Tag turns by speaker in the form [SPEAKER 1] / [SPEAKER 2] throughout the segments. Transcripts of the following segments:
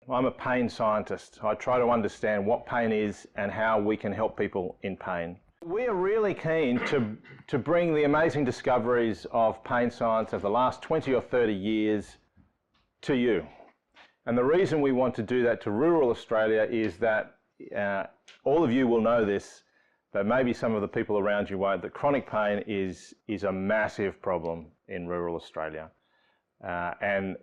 [SPEAKER 1] I'm a pain scientist. I try to understand what pain is and how we can help people in pain. We are really keen to bring the amazing discoveries of pain science of the last 20 or 30 years to you. And the reason we want to do that to rural Australia is that all of you will know this, but maybe some of the people around you won't, that chronic pain is a massive problem in rural Australia. And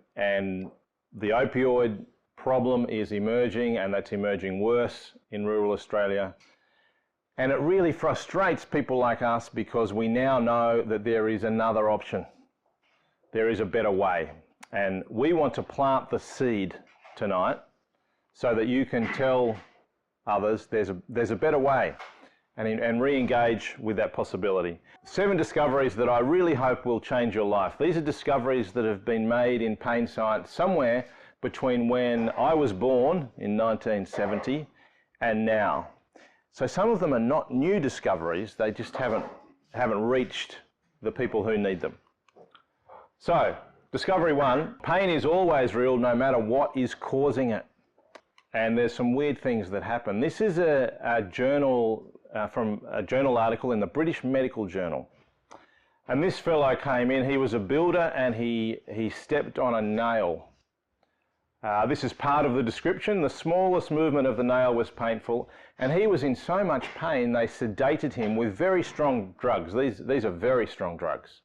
[SPEAKER 1] the opioid problem is emerging, and that's emerging worse in rural Australia. And it really frustrates people like us because we now know that there is another option. There is a better way. And we want to plant the seed tonight so that you can tell others there's a better way and re-engage with that possibility. 7 discoveries that I really hope will change your life. These are discoveries that have been made in pain science somewhere between when I was born in 1970 and now. So some of them are not new discoveries, they just haven't reached the people who need them. So, discovery 1, pain is always real no matter what is causing it. And there's some weird things that happen. This is a journal, from a journal article in the British Medical Journal. And this fellow came in, he was a builder and he stepped on a nail. This is part of the description. The smallest movement of the nail was painful, and he was in so much pain they sedated him with very strong drugs. These are very strong drugs.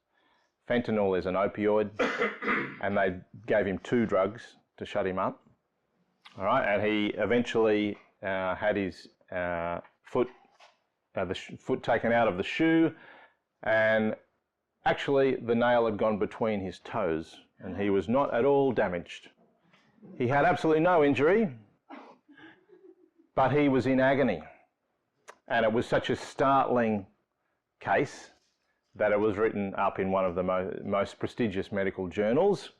[SPEAKER 1] Fentanyl is an opioid, and they gave him 2 drugs to shut him up. All right, and he eventually had his foot taken out of the shoe, and actually the nail had gone between his toes, and he was not at all damaged. He had absolutely no injury, but he was in agony. And it was such a startling case that it was written up in one of the most prestigious medical journals.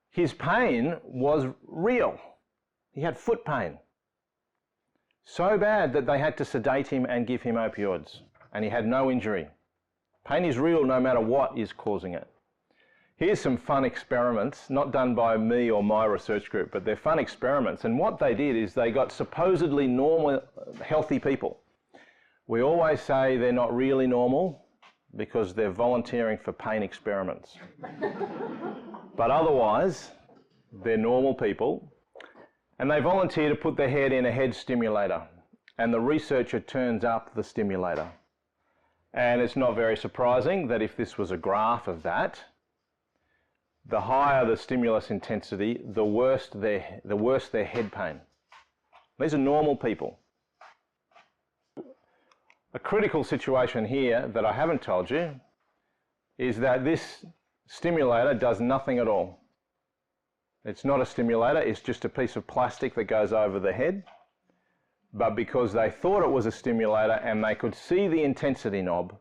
[SPEAKER 1] His pain was real. He had foot pain. So bad that they had to sedate him and give him opioids. And he had no injury. Pain is real no matter what is causing it. Here's some fun experiments, not done by me or my research group, but they're fun experiments. And what they did is they got supposedly normal, healthy people. We always say they're not really normal because they're volunteering for pain experiments. But otherwise, they're normal people. And they volunteer to put their head in a head stimulator. And the researcher turns up the stimulator. And it's not very surprising that if this was a graph of that, the higher the stimulus intensity, the worse their head pain. These are normal people. A critical situation here that I haven't told you is that this stimulator does nothing at all. It's not a stimulator, it's just a piece of plastic that goes over the head. But because they thought it was a stimulator and they could see the intensity knob,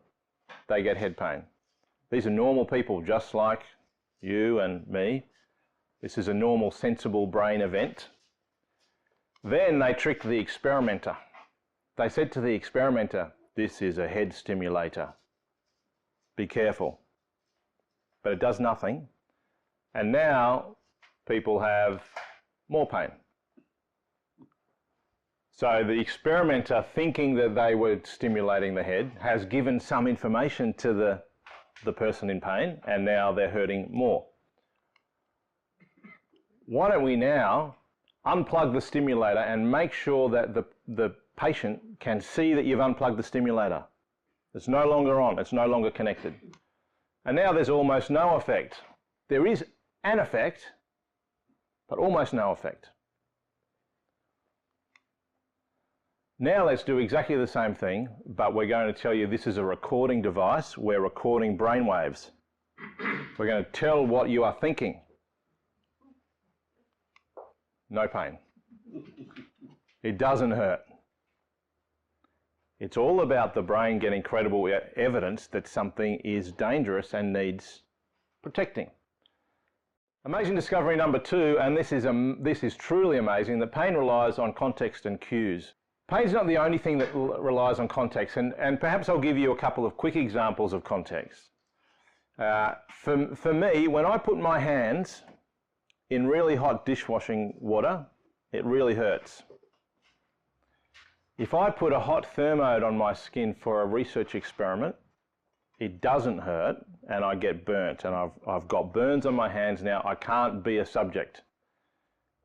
[SPEAKER 1] they get head pain. These are normal people just like you and me. This is a normal, sensible brain event. Then they tricked the experimenter. They said to the experimenter, "This is a head stimulator. Be careful." But it does nothing. And now people have more pain. So the experimenter, thinking that they were stimulating the head, has given some information to the person in pain, and now they're hurting more. Why don't we now unplug the stimulator and make sure that the patient can see that you've unplugged the stimulator. It's no longer on, it's no longer connected. And now there's almost no effect. There is an effect, but almost no effect. Now let's do exactly the same thing, but we're going to tell you this is a recording device. We're recording brainwaves. We're going to tell what you are thinking. No pain. It doesn't hurt. It's all about the brain getting credible evidence that something is dangerous and needs protecting. Amazing discovery number 2, and this is truly amazing, that pain relies on context and cues. Pain's not the only thing that relies on context, and perhaps I'll give you a couple of quick examples of context. For me, when I put my hands in really hot dishwashing water, it really hurts. If I put a hot thermode on my skin for a research experiment, it doesn't hurt and I get burnt, and I've got burns on my hands now. I can't be a subject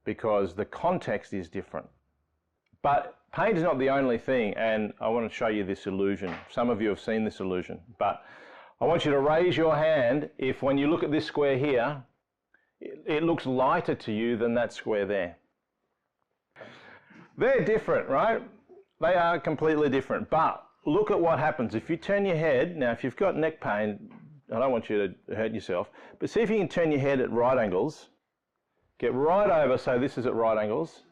[SPEAKER 1] because the context is different. But pain is not the only thing, and I want to show you this illusion. Some of you have seen this illusion, but I want you to raise your hand if, when you look at this square here, it looks lighter to you than that square there. They're different, right? They are completely different, but look at what happens. If you turn your head, now if you've got neck pain, I don't want you to hurt yourself, but see if you can turn your head at right angles. Get right over, so this is at right angles.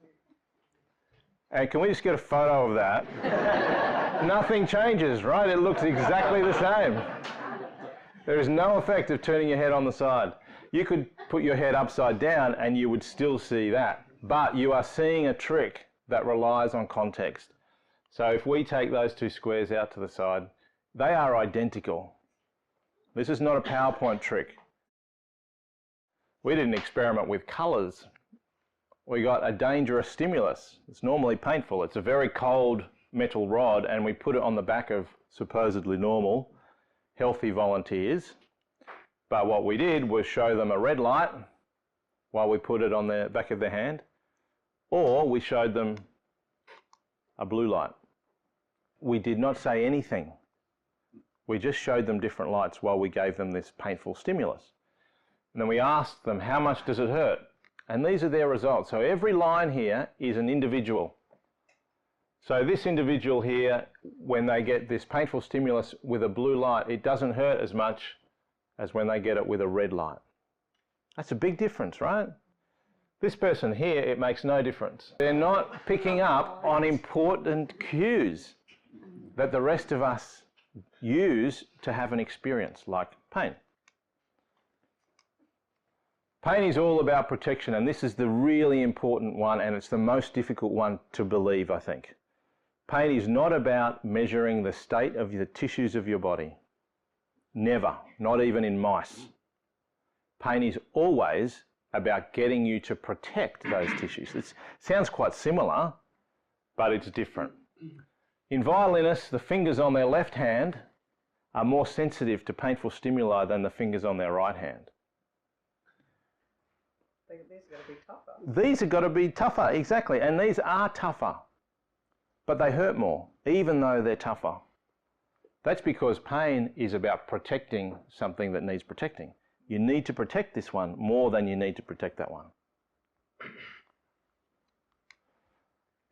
[SPEAKER 1] And can we just get a photo of that? Nothing changes, right? It looks exactly the same. There is no effect of turning your head on the side. You could put your head upside down and you would still see that. But you are seeing a trick that relies on context. So if we take those two squares out to the side, they are identical. This is not a PowerPoint trick. We did an experiment with colours. We got a dangerous stimulus. It's normally painful. It's a very cold metal rod, and we put it on the back of supposedly normal, healthy volunteers. But what we did was show them a red light while we put it on the back of their hand, or we showed them a blue light. We did not say anything. We just showed them different lights while we gave them this painful stimulus. And then we asked them, how much does it hurt? And these are their results. So every line here is an individual. So this individual here, when they get this painful stimulus with a blue light, it doesn't hurt as much as when they get it with a red light. That's a big difference, right? This person here, it makes no difference. They're not picking up on important cues that the rest of us use to have an experience, like pain. Pain is all about protection, and this is the really important one, and it's the most difficult one to believe, I think. Pain is not about measuring the state of the tissues of your body. Never, not even in mice. Pain is always about getting you to protect those tissues. It sounds quite similar, but it's different. In violinists, the fingers on their left hand are more sensitive to painful stimuli than the fingers on their right hand.
[SPEAKER 2] These are going to be tougher.
[SPEAKER 1] These have got to be tougher, exactly, and these are tougher, but they hurt more, even though they're tougher. That's because pain is about protecting something that needs protecting. You need to protect this one more than you need to protect that one.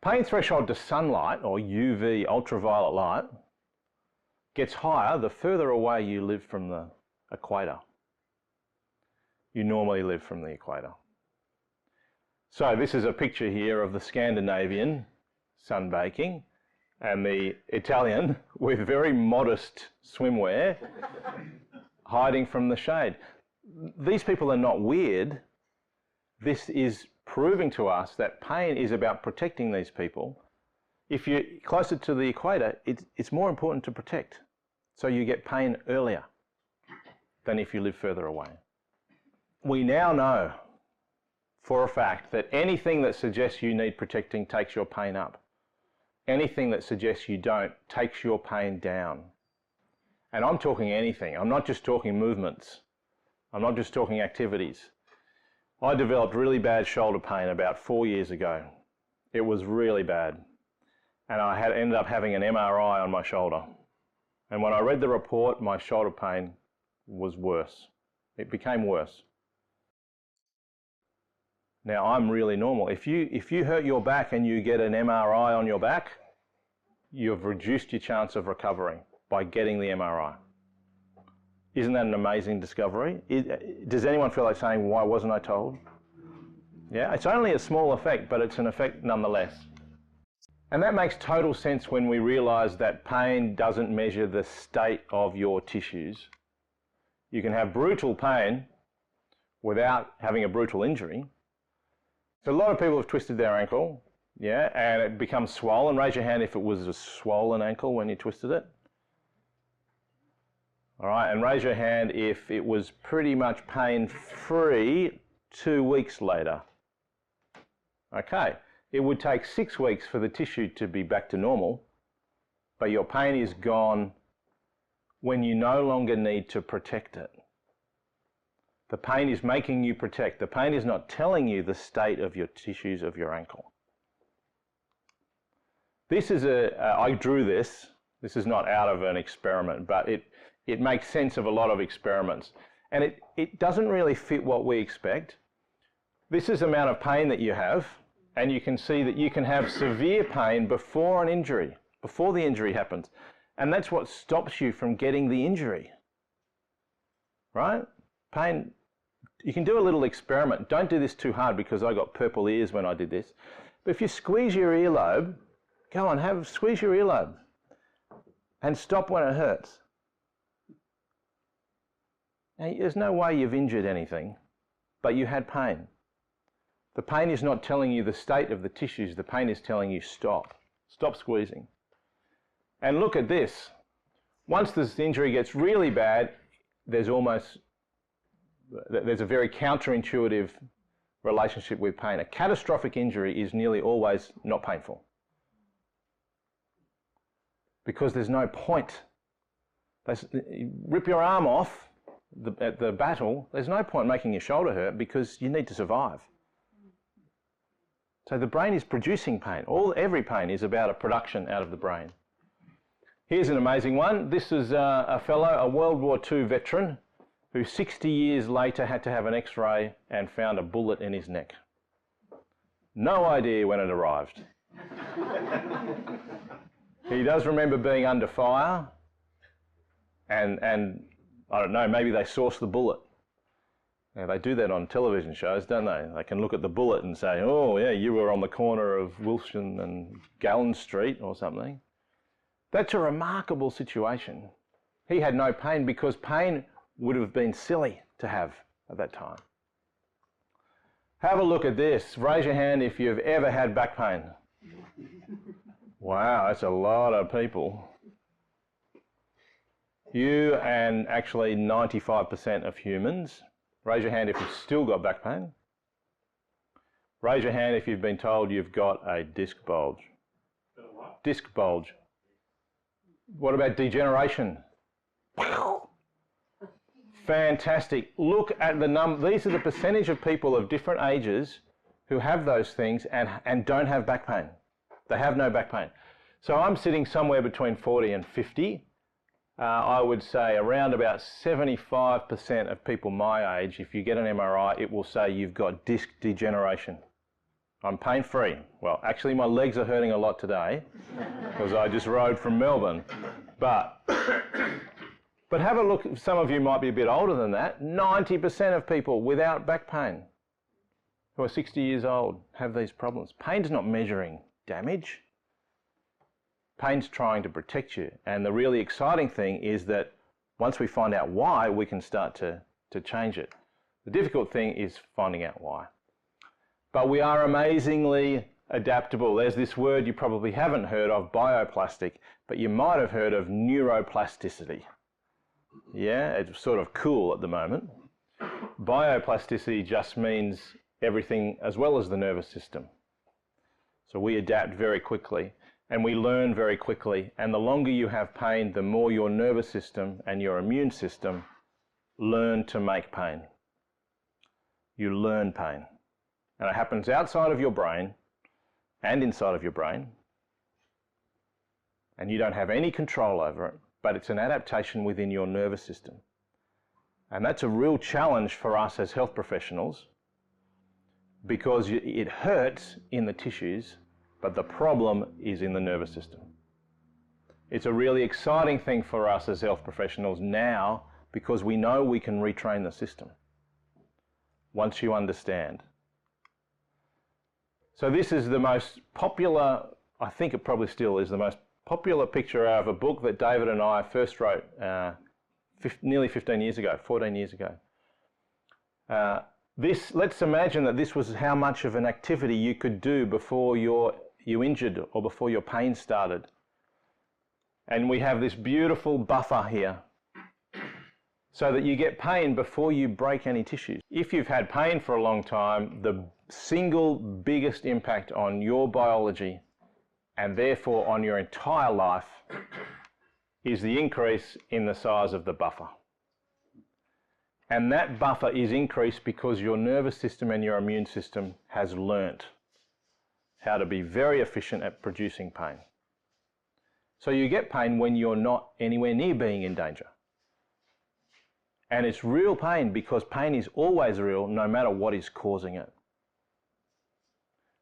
[SPEAKER 1] Pain threshold to sunlight, or UV, ultraviolet light, gets higher the further away you live from the equator. You normally live from the equator. So this is a picture here of the Scandinavian sunbaking and the Italian with very modest swimwear hiding from the shade. These people are not weird. This is proving to us that pain is about protecting these people. If you're closer to the equator, it's more important to protect. So you get pain earlier than if you live further away. We now know for a fact that anything that suggests you need protecting takes your pain up. Anything that suggests you don't takes your pain down. And I'm talking anything. I'm not just talking movements. I'm not just talking activities. I developed really bad shoulder pain about 4 years ago. It was really bad. And I ended up having an MRI on my shoulder. And when I read the report, my shoulder pain was worse. It became worse. Now, I'm really normal. If you hurt your back and you get an MRI on your back, you've reduced your chance of recovering by getting the MRI. Isn't that an amazing discovery? Does anyone feel like saying, why wasn't I told? Yeah, it's only a small effect, but it's an effect nonetheless. And that makes total sense when we realize that pain doesn't measure the state of your tissues. You can have brutal pain without having a brutal injury. So a lot of people have twisted their ankle, yeah, and it becomes swollen. Raise your hand if it was a swollen ankle when you twisted it. All right, and raise your hand if it was pretty much pain-free 2 weeks later. Okay, it would take 6 weeks for the tissue to be back to normal, but your pain is gone when you no longer need to protect it. The pain is making you protect. The pain is not telling you the state of your tissues of your ankle. This is I drew this. This is not out of an experiment, but it makes sense of a lot of experiments. And it doesn't really fit what we expect. This is the amount of pain that you have, and you can see that you can have severe pain before an injury, before the injury happens. And that's what stops you from getting the injury, right? Pain, you can do a little experiment. Don't do this too hard because I got purple ears when I did this. But if you squeeze your earlobe, go on, squeeze your earlobe and stop when it hurts. Now, there's no way you've injured anything, but you had pain. The pain is not telling you the state of the tissues. The pain is telling you stop. Stop squeezing. And look at this. Once this injury gets really bad, there's a very counterintuitive relationship with pain. A catastrophic injury is nearly always not painful, because there's no point. Rip your arm off at the battle, there's no point making your shoulder hurt because you need to survive. So the brain is producing pain. Every pain is about a production out of the brain. Here's an amazing one. This is a fellow, a World War II veteran, who 60 years later had to have an X-ray and found a bullet in his neck. No idea when it arrived. He does remember being under fire, and I don't know, maybe they sourced the bullet. Now, they do that on television shows, don't they? They can look at the bullet and say, oh yeah, you were on the corner of Wilson and Gallen Street or something. That's a remarkable situation. He had no pain because pain would have been silly to have at that time. Have a look at this. Raise your hand if you've ever had back pain. Wow, that's a lot of people. You and actually 95% of humans. Raise your hand if you've still got back pain. Raise your hand if you've been told you've got a disc bulge.
[SPEAKER 3] What?
[SPEAKER 1] Disc bulge. What about degeneration? Fantastic. Look at the number. These are the percentage of people of different ages who have those things and don't have back pain. They have no back pain. So I'm sitting somewhere between 40 and 50. I would say around about 75% of people my age, if you get an MRI, it will say you've got disc degeneration. I'm pain-free. Well, actually my legs are hurting a lot today because I just rode from Melbourne. But have a look, some of you might be a bit older than that. 90% of people without back pain who are 60 years old have these problems. Pain's not measuring damage. Pain's trying to protect you. And the really exciting thing is that once we find out why, we can start to change it. The difficult thing is finding out why. But we are amazingly adaptable. There's this word you probably haven't heard of, bioplastic, but you might have heard of neuroplasticity. Yeah, it's sort of cool at the moment. Bioplasticity just means everything as well as the nervous system. So we adapt very quickly and we learn very quickly. And the longer you have pain, the more your nervous system and your immune system learn to make pain. You learn pain. And it happens outside of your brain and inside of your brain. And you don't have any control over it, but it's an adaptation within your nervous system. And that's a real challenge for us as health professionals because it hurts in the tissues, but the problem is in the nervous system. It's a really exciting thing for us as health professionals now because we know we can retrain the system once you understand. So this is the most popular, I think it probably still is the most popular picture out of a book that David and I first wrote nearly 15 years ago, 14 years ago. Let's imagine that this was how much of an activity you could do before you injured or before your pain started. And we have this beautiful buffer here. so that you get pain before you break any tissues. If you've had pain for a long time, the single biggest impact on your biology and therefore on your entire life is the increase in the size of the buffer. And that buffer is increased because your nervous system and your immune system has learnt how to be very efficient at producing pain. So you get pain when you're not anywhere near being in danger. And it's real pain because pain is always real no matter what is causing it.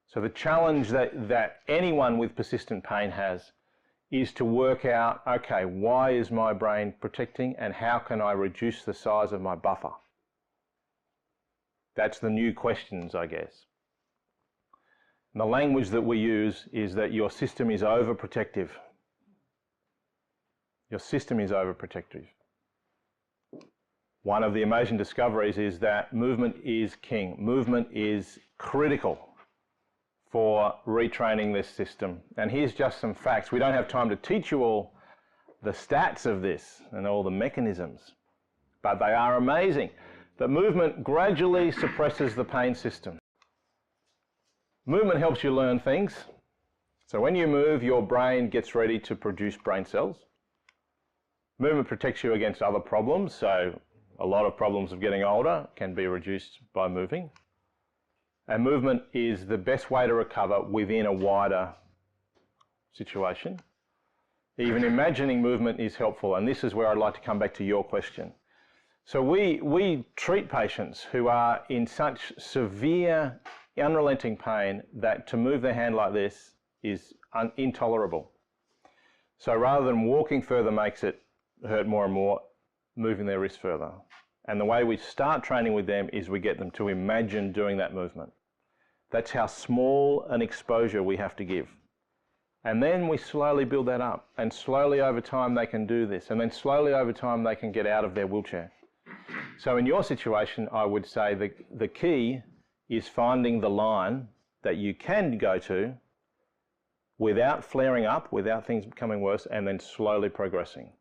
[SPEAKER 1] So the challenge that anyone with persistent pain has is to work out, okay, why is my brain protecting and how can I reduce the size of my buffer? That's the new questions, I guess. And the language that we use is that your system is overprotective. Your system is overprotective. One of the amazing discoveries is that movement is king. Movement is critical for retraining this system. And here's just some facts. We don't have time to teach you all the stats of this and all the mechanisms, but they are amazing. That movement gradually suppresses the pain system. Movement helps you learn things. So when you move, your brain gets ready to produce brain cells. Movement protects you against other problems, so a lot of problems of getting older can be reduced by moving. And movement is the best way to recover within a wider situation. Even imagining movement is helpful, and this is where I'd like to come back to your question. So we treat patients who are in such severe, unrelenting pain that to move their hand like this is intolerable. So rather than walking further makes it hurt more and more, moving their wrist further. And the way we start training with them is we get them to imagine doing that movement. That's how small an exposure we have to give. And then we slowly build that up. And slowly over time they can do this. And then slowly over time they can get out of their wheelchair. So in your situation, I would say the key is finding the line that you can go to without flaring up, without things becoming worse, and then slowly progressing.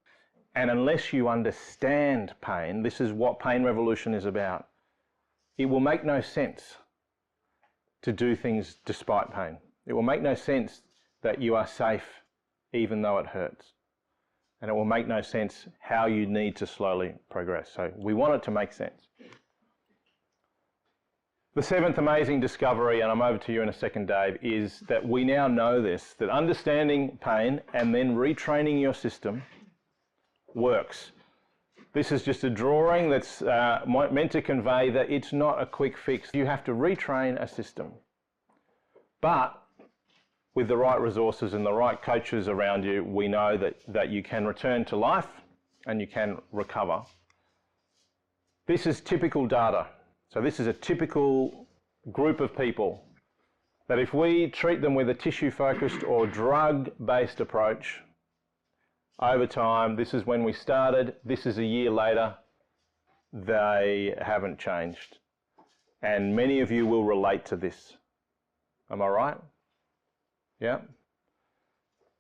[SPEAKER 1] And unless you understand pain, this is what Pain Revolution is about, it will make no sense to do things despite pain. It will make no sense that you are safe even though it hurts. And it will make no sense how you need to slowly progress. So we want it to make sense. The seventh amazing discovery, and I'm over to you in a second, Dave, is that we now know this, that understanding pain and then retraining your system works. This is just a drawing that's meant to convey that it's not a quick fix. You have to retrain a system. But with the right resources and the right coaches around you, we know that you can return to life and you can recover. This is typical data. So this is a typical group of people that if we treat them with a tissue-focused or drug-based approach, over time, this is when we started, this is a year later, they haven't changed. And many of you will relate to this. Am I right? Yeah?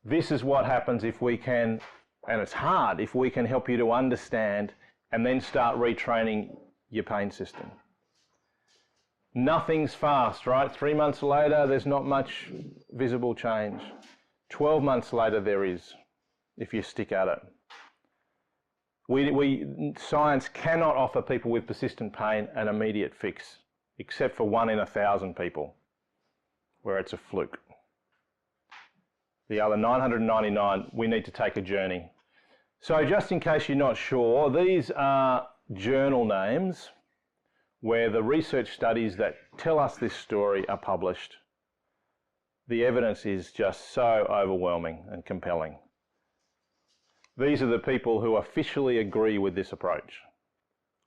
[SPEAKER 1] This is what happens if we can, and it's hard, if we can help you to understand and then start retraining your pain system. Nothing's fast, right? 3 months later, there's not much visible change. 12 months later, there is, if you stick at it. Science cannot offer people with persistent pain an immediate fix, except for 1 in 1,000 people, where it's a fluke. The other 999, we need to take a journey. So just in case you're not sure, these are journal names where the research studies that tell us this story are published. The evidence is just so overwhelming and compelling. These are the people who officially agree with this approach,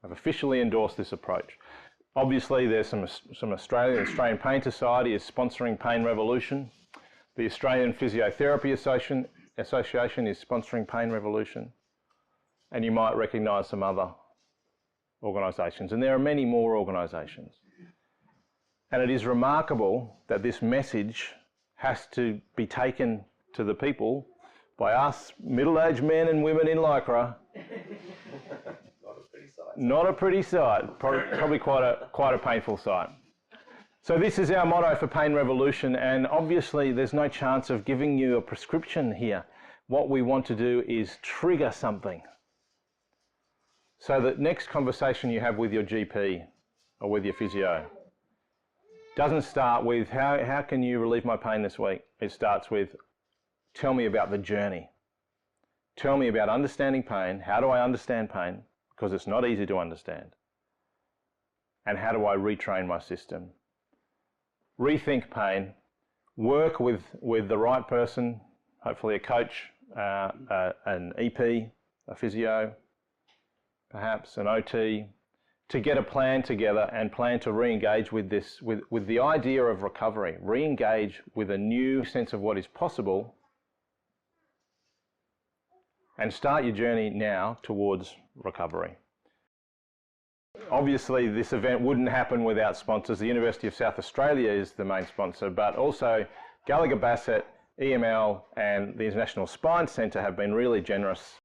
[SPEAKER 1] have officially endorsed this approach. Obviously, there's some Australian Pain Society is sponsoring Pain Revolution. The Australian Physiotherapy Association is sponsoring Pain Revolution. And you might recognise some other organisations, and there are many more organisations. And it is remarkable that this message has to be taken to the people by us middle-aged men and women in Lycra Not a pretty sight, probably quite a painful sight. So this is our motto for Pain Revolution, and obviously there's no chance of giving you a prescription here. What we want to do is trigger something. So that next conversation you have with your GP or with your physio doesn't start with, how can you relieve my pain this week? It starts with, tell me about the journey. Tell me about understanding pain. How do I understand pain? Because it's not easy to understand. And how do I retrain my system? Rethink pain. Work with the right person, hopefully a coach, an EP, a physio, perhaps an OT, to get a plan together and plan to re-engage with this, with the idea of recovery. Re-engage with a new sense of what is possible and start your journey now towards recovery. Obviously, this event wouldn't happen without sponsors. The University of South Australia is the main sponsor, but also Gallagher Bassett, EML and the International Spine Centre have been really generous